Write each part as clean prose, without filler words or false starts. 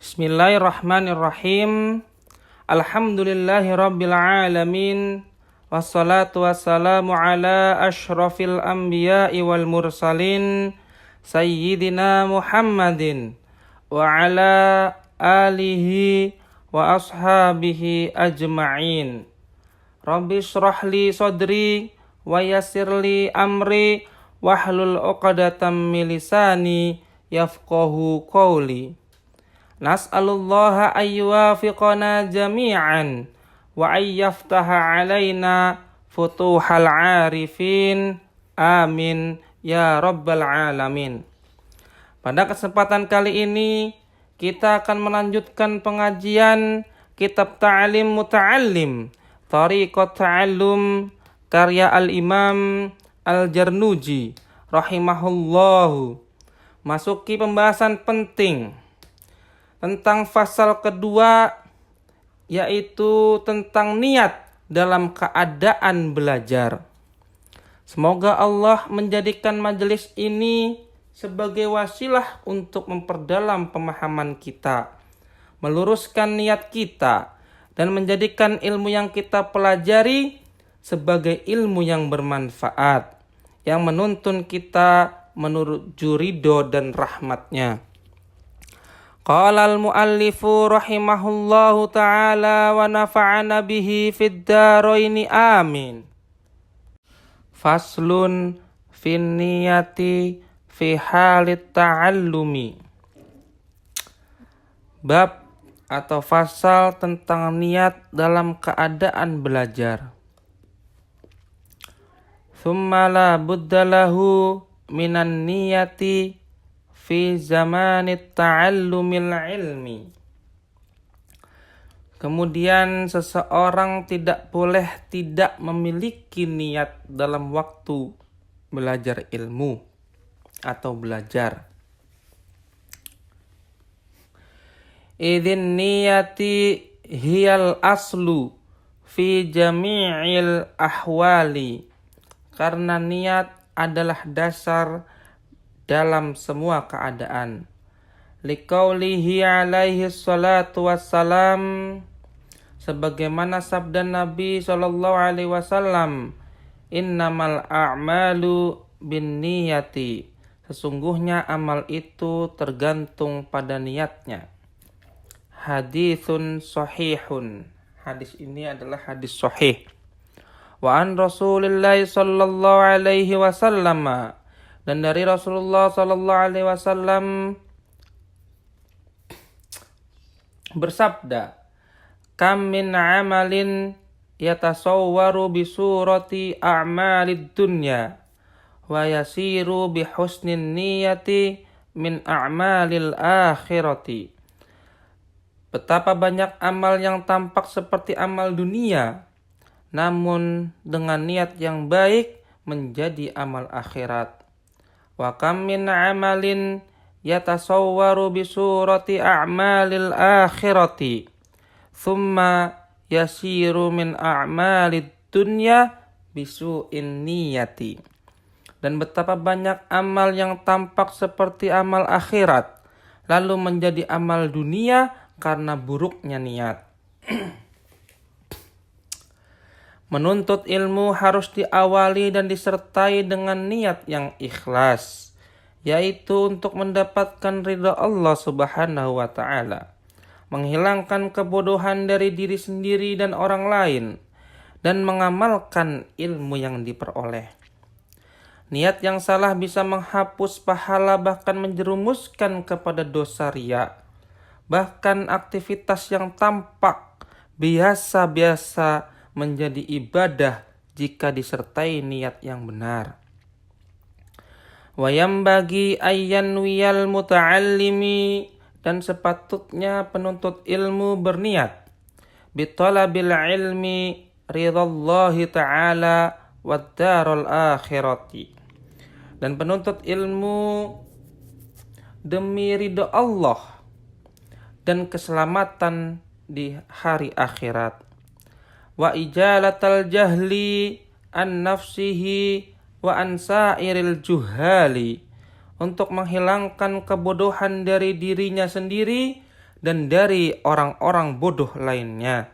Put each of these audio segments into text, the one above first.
Bismillahirrahmanirrahim. Alhamdulillahi rabbil alamin. Wassalatu wassalamu ala ashrafil anbiya'i wal mursalin Sayyidina Muhammadin wa ala alihi wa ashabihi ajma'in. Rabbi shrah li sadri wa yassir li amri wahlul 'uqdatam min lisani yafqahu qawli. Nas'alullaha ayyuwafiqana jami'an wa ayyaftaha alaina futuhal arifin. Amin ya rabbal alamin. Pada kesempatan kali ini kita akan melanjutkan pengajian kitab Ta'lim Muta'allim Thariqat Ta'allum karya Al-Imam Al-Jarnuji rahimahullahu. Masuki pembahasan penting tentang fasal kedua, yaitu tentang niat dalam keadaan belajar. Semoga Allah menjadikan majelis ini sebagai wasilah untuk memperdalam pemahaman kita, meluruskan niat kita, dan menjadikan ilmu yang kita pelajari sebagai ilmu yang bermanfaat, yang menuntun kita menuju ridho dan rahmatnya. Qala al-muallifu rahimahullahu ta'ala wa nafa'ana bihi fid dharaini amin. Faslun fin niyati fi halit ta'allumi. Bab atau fasal tentang niat dalam keadaan belajar. Thumma la budda lahu minan niyati fi zamanit ta'allumil ilmi. Kemudian seseorang tidak boleh tidak memiliki niat dalam waktu belajar ilmu atau belajar. Idzin niyati hiyal aslu fi jami'il ahwali. Karena niat adalah dasar dalam semua keadaan. Liqaulihi alaihi salatu wassalam, sebagaimana sabda Nabi sallallahu alaihi wasallam, innamal a'malu binniyati, sesungguhnya amal itu tergantung pada niatnya. Haditsun sahihun, hadis ini adalah hadis sahih. Wa an Rasulillah sallallahu alaihi wasallam, dan dari Rasulullah sallallahu alaihi wasallam bersabda, kam min amalin yatasawwaru bi surati a'malid dunya wa yasiru bi husnin niyati min a'malil akhirati. Betapa banyak amal yang tampak seperti amal dunia, namun dengan niat yang baik menjadi amal akhirat. Wa kam min amalin yatasawwaru bi surati a'malil akhirati thumma yasiru min a'malid dunya bisu'in niyati. Dan betapa banyak amal yang tampak seperti amal akhirat lalu menjadi amal dunia karena buruknya niat. Menuntut ilmu harus diawali dan disertai dengan niat yang ikhlas, yaitu untuk mendapatkan ridha Allah Subhanahu wa ta'ala, menghilangkan kebodohan dari diri sendiri dan orang lain, dan mengamalkan ilmu yang diperoleh. Niat yang salah bisa menghapus pahala, bahkan menjerumuskan kepada dosa riya. Bahkan aktivitas yang tampak biasa-biasa menjadi ibadah jika disertai niat yang benar. Wa yambagi ayyan wiyal muta'allimi, dan sepatutnya penuntut ilmu berniat bitalabil ilmi ridallahi ta'ala wad darul akhirati. Dan penuntut ilmu demi ridha Allah dan keselamatan di hari akhirat. Wa ijalatal jahli an nafsihi wa an sairil juhali, untuk menghilangkan kebodohan dari dirinya sendiri dan dari orang-orang bodoh lainnya.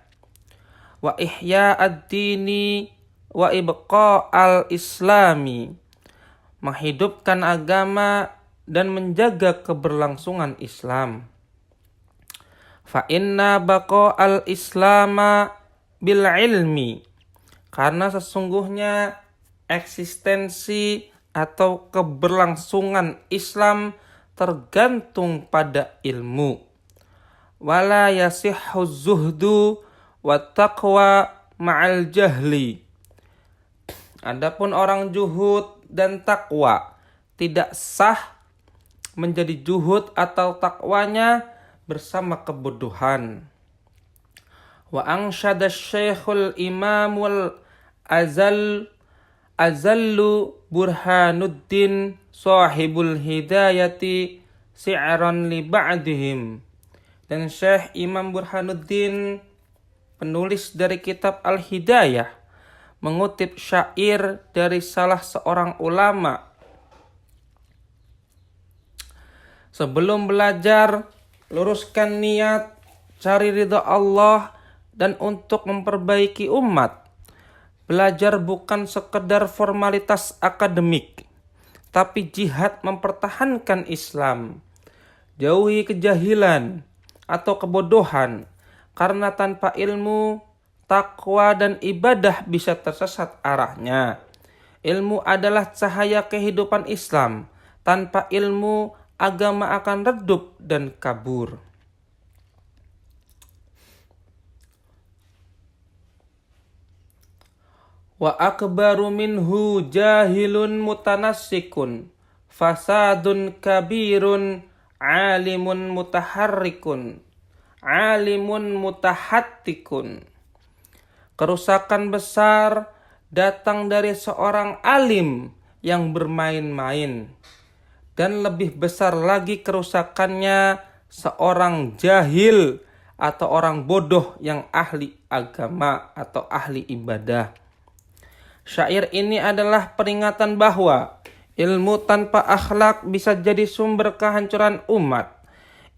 Wa ihya ad-dini wa ibqa'al islami, menghidupkan agama dan menjaga keberlangsungan Islam. Fa inna baqa'al islama bil ilmi, karena sesungguhnya eksistensi atau keberlangsungan Islam tergantung pada ilmu. Wala yasihhu zuhdu wa taqwa ma'al jahli. Adapun orang juhud dan takwa tidak sah menjadi juhud atau takwanya bersama kebodohan. Wa ansyada syekhul imamul azallu Burhanuddin sahibul hidayati si'ran li ba'dihim. Dan Syekh Imam Burhanuddin, penulis dari kitab Al-Hidayah, mengutip syair dari salah seorang ulama. Sebelum belajar, luruskan niat, cari ridha Allah, dan untuk memperbaiki umat. Belajar bukan sekedar formalitas akademik, tapi jihad mempertahankan Islam. Jauhi kejahilan atau kebodohan, karena tanpa ilmu, takwa dan ibadah bisa tersesat arahnya. Ilmu adalah cahaya kehidupan Islam. Tanpa ilmu, agama akan redup dan kabur. Wa akbaru minhu jahilun mutanassikun, fasadun kabirun, alimun mutaharrikun, alimun mutahattikun. Kerusakan besar datang dari seorang alim yang bermain-main, dan lebih besar lagi kerusakannya seorang jahil atau orang bodoh yang ahli agama atau ahli ibadah. Syair ini adalah peringatan bahwa ilmu tanpa akhlak bisa jadi sumber kehancuran umat.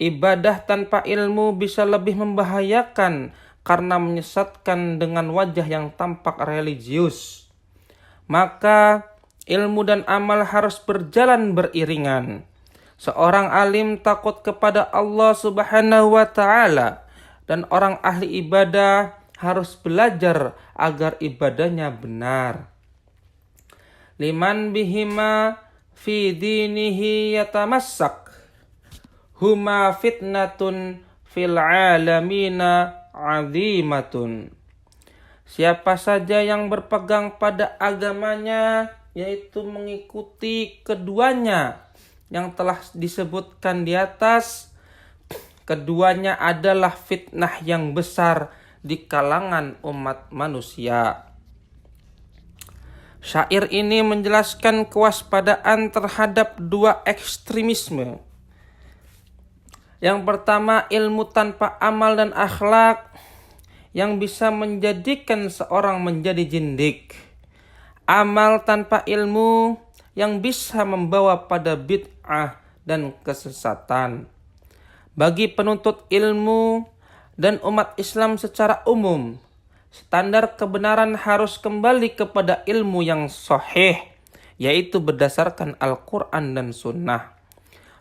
Ibadah tanpa ilmu bisa lebih membahayakan karena menyesatkan dengan wajah yang tampak religius. Maka ilmu dan amal harus berjalan beriringan. Seorang alim takut kepada Allah Subhanahu wa Ta'ala, dan orang ahli ibadah harus belajar agar ibadahnya benar. Liman bihima fi dinihi yatamassak, huma fitnatun fil alamina azimatun. Siapa saja yang berpegang pada agamanya, yaitu mengikuti keduanya yang telah disebutkan di atas, keduanya adalah fitnah yang besar di kalangan umat manusia. Syair ini menjelaskan kewaspadaan terhadap dua ekstremisme. Yang pertama, ilmu tanpa amal dan akhlak yang bisa menjadikan seorang menjadi jindik. Amal tanpa ilmu yang bisa membawa pada bid'ah dan kesesatan. Bagi penuntut ilmu dan umat Islam secara umum, standar kebenaran harus kembali kepada ilmu yang sahih, yaitu berdasarkan Al-Quran dan Sunnah,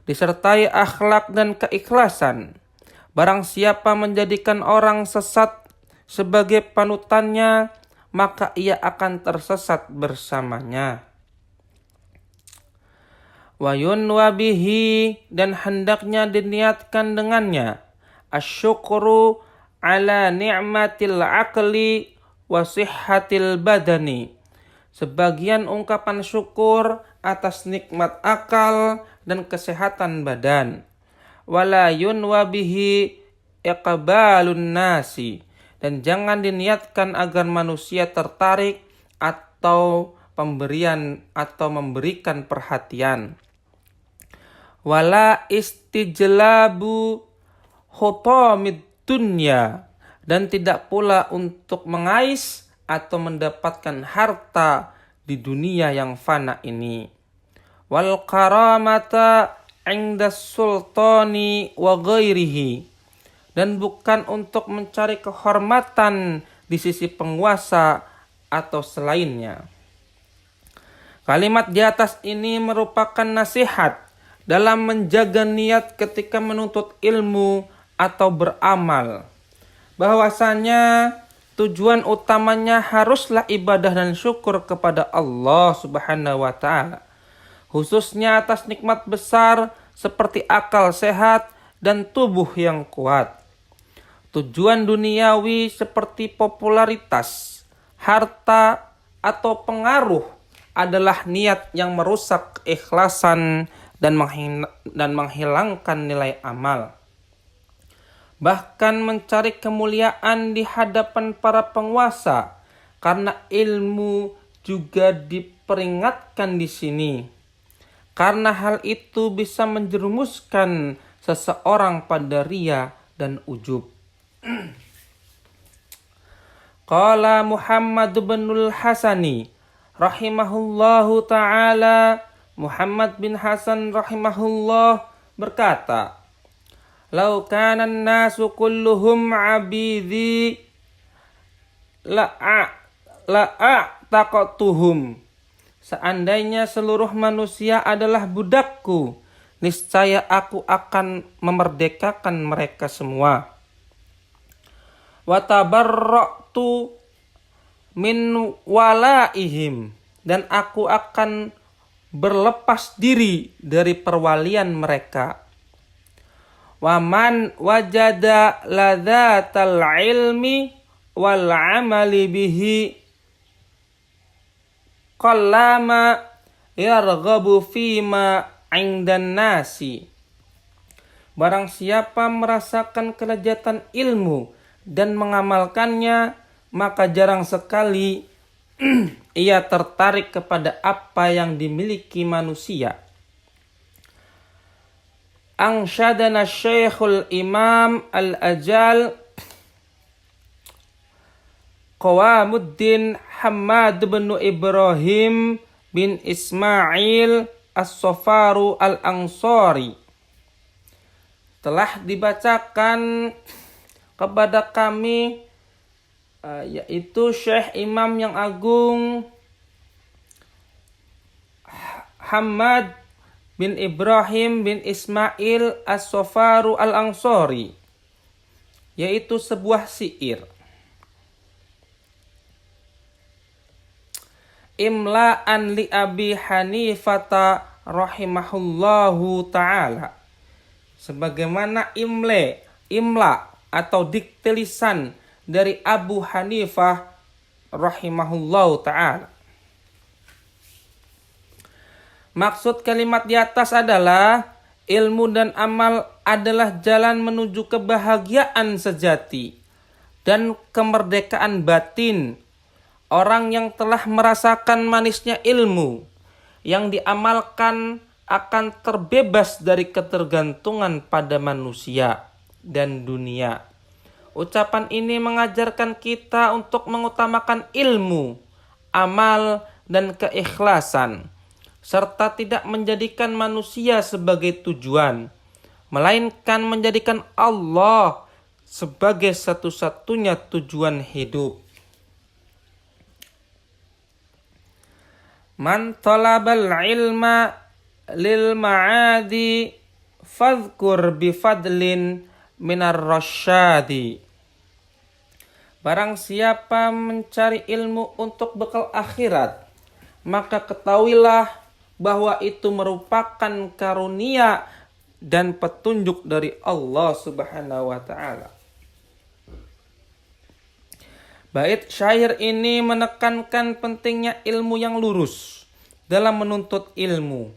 disertai akhlak dan keikhlasan. Barang siapa menjadikan orang sesat sebagai panutannya, maka ia akan tersesat bersamanya. Wa yunwa bihi, dan hendaknya diniatkan dengannya asyukru ala ni'matil aqli wa sihhatil badani, sebagian ungkapan syukur atas nikmat akal dan kesehatan badan. Wala yunwa bihi iqbalun nasi, dan jangan diniatkan agar manusia tertarik atau pemberian atau memberikan perhatian. Wala istijlabu hutamid dunya, dan tidak pula untuk mengais atau mendapatkan harta di dunia yang fana ini. Wal karamata 'inda sultani wa ghairihi, dan bukan untuk mencari kehormatan di sisi penguasa atau selainnya. Kalimat di atas ini merupakan nasihat dalam menjaga niat ketika menuntut ilmu atau beramal. Bahwasanya tujuan utamanya haruslah ibadah dan syukur kepada Allah Subhanahu wa taala. Khususnya atas nikmat besar seperti akal sehat dan tubuh yang kuat. Tujuan duniawi seperti popularitas, harta, atau pengaruh adalah niat yang merusak keikhlasan dan menghilangkan nilai amal. Bahkan mencari kemuliaan di hadapan para penguasa karena ilmu juga diperingatkan di sini. Karena hal itu bisa menjerumuskan seseorang pada ria dan ujub. Qala Muhammad binul Hasani rahimahullahu ta'ala, Muhammad bin Hasan rahimahullah berkata, "Lau kana an-nasu kulluhum 'abidi la'a'taqtuhum." Seandainya seluruh manusia adalah budakku, niscaya aku akan memerdekakan mereka semua. Wa tabarra'tu min walaihim, dan aku akan berlepas diri dari perwalian mereka. Wa man wajada ladzatal ilmi wal amali bihi qallama yarghabu fima 'indan nasi. Barang siapa merasakan kelezatan ilmu dan mengamalkannya, maka jarang sekali ia tertarik kepada apa yang dimiliki manusia. Angshadana Syekhul Imam Al-Ajal Qawamuddin Hammad bin Ibrahim bin Ismail As-Safaru Al-Ansari. Telah dibacakan kepada kami yaitu Syekh Imam yang Agung Hammad bin Ibrahim bin Ismail As-Safaru Al-Ansari, yaitu sebuah syair. Imla'an li Abi Hanifata rahimahullahu ta'ala. Sebagaimana imla atau dikte lisan dari Abu Hanifah rahimahullahu ta'ala. Maksud kalimat di atas adalah ilmu dan amal adalah jalan menuju kebahagiaan sejati dan kemerdekaan batin. Orang yang telah merasakan manisnya ilmu yang diamalkan akan terbebas dari ketergantungan pada manusia dan dunia. Ucapan ini mengajarkan kita untuk mengutamakan ilmu, amal, dan keikhlasan, serta tidak menjadikan manusia sebagai tujuan, melainkan menjadikan Allah sebagai satu-satunya tujuan hidup. Man talabal ilma lil ma'adi fadhkur bifadlin minar rasyadi. Barang siapa mencari ilmu untuk bekal akhirat, maka ketahuilah bahwa itu merupakan karunia dan petunjuk dari Allah Subhanahu wa ta'ala. Bait syair ini menekankan pentingnya ilmu yang lurus dalam menuntut ilmu,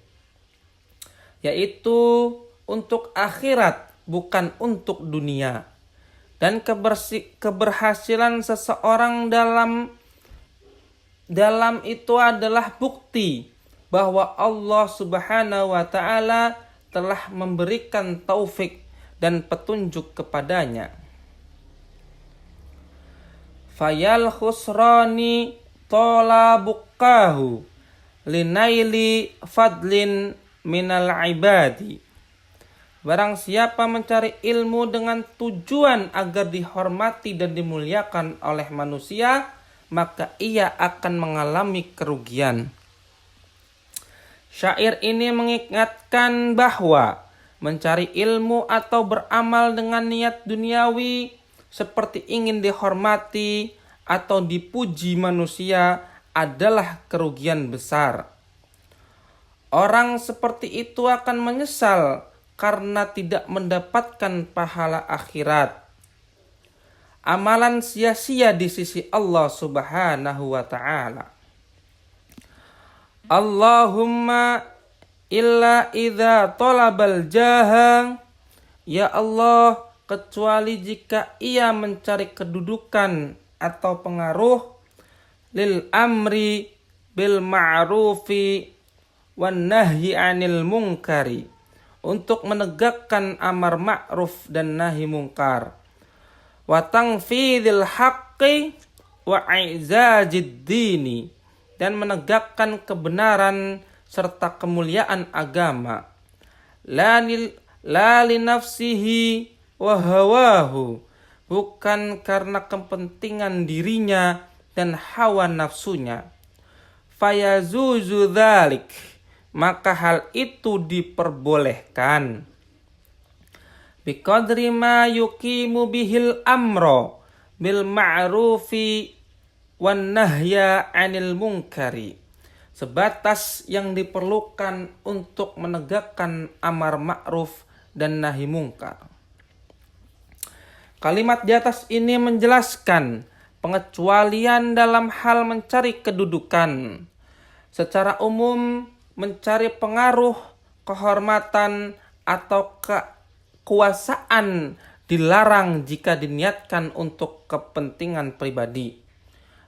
yaitu untuk akhirat bukan untuk dunia, dan keberhasilan seseorang dalam itu adalah bukti bahwa Allah Subhanahu wa ta'ala telah memberikan taufik dan petunjuk kepadanya. Fayal khusrani talabukahu linaili fadlin minal ibadi. Barang siapa mencari ilmu dengan tujuan agar dihormati dan dimuliakan oleh manusia, maka ia akan mengalami kerugian. Syair ini mengingatkan bahwa mencari ilmu atau beramal dengan niat duniawi seperti ingin dihormati atau dipuji manusia adalah kerugian besar. Orang seperti itu akan menyesal karena tidak mendapatkan pahala akhirat. Amalan sia-sia di sisi Allah Subhanahu wa ta'ala. Allahumma illa idza talabal jaha. Ya Allah, kecuali jika ia mencari kedudukan atau pengaruh, lil amri bil ma'rufi wan nahyi 'anil munkari, untuk menegakkan amar ma'ruf dan nahi mungkar, wa tanfidhil haqqi wa i'zajid dini, dan menegakkan kebenaran serta kemuliaan agama, la li nafsihi wa hawahu, bukan karena kepentingan dirinya dan hawa nafsunya. Fayazuzu dzalik, maka hal itu diperbolehkan. Biqadri ma yuqimu bihil amro bil ma'rufi wan nahya 'anil munkari, sebatas yang diperlukan untuk menegakkan amar ma'ruf dan nahi mungkar. Kalimat di atas ini menjelaskan pengecualian dalam hal mencari kedudukan. Secara umum, mencari pengaruh, kehormatan, atau kekuasaan dilarang jika diniatkan untuk kepentingan pribadi.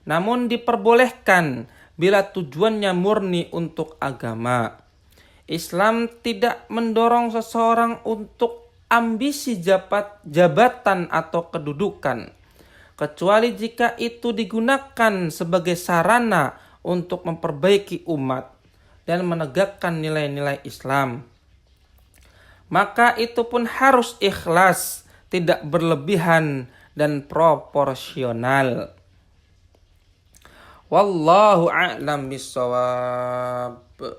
Namun diperbolehkan bila tujuannya murni untuk agama. Islam tidak mendorong seseorang untuk ambisi jabatan atau kedudukan, kecuali jika itu digunakan sebagai sarana untuk memperbaiki umat dan menegakkan nilai-nilai Islam. Maka itu pun harus ikhlas, tidak berlebihan dan proporsional. Wallahu a'lam bishawab.